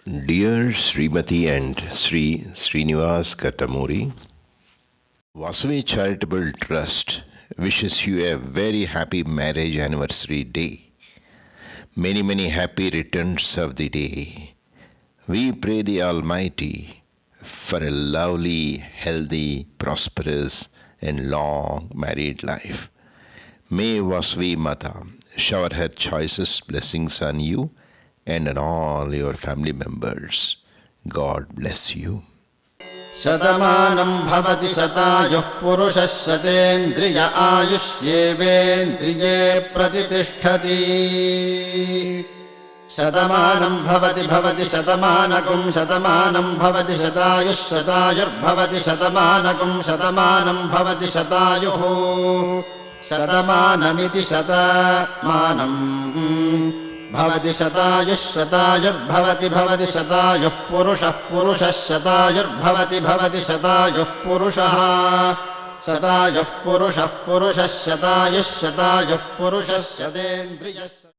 Dear Srimati and Sri Srinivas Katamuri, Vasavi Charitable Trust wishes you a very happy marriage anniversary day. Many happy returns of the day. We pray the Almighty for a lovely, healthy, prosperous and long married life. May Vasavi Mata shower her choicest blessings on you and on all your family members. God bless you. शतमानं भवति शतायुः पुरुषः शतेन्द्रिय आयुष्येवेन्द्रिये प्रतितिष्ठति शतमानं भवति शतमानकं शतमानं भवति शतायुः शतायुर्भवति शतमानकं शतमानं भवति शतायुः शतमानमिति शतमानं भवति शतायुः शतायुर्भवति शतायुः पुरुषः शतायुर्भवति शतायुः पुरुषः शतायुः पुरुषः शतायुः पुरुषः शतेन्द्रियः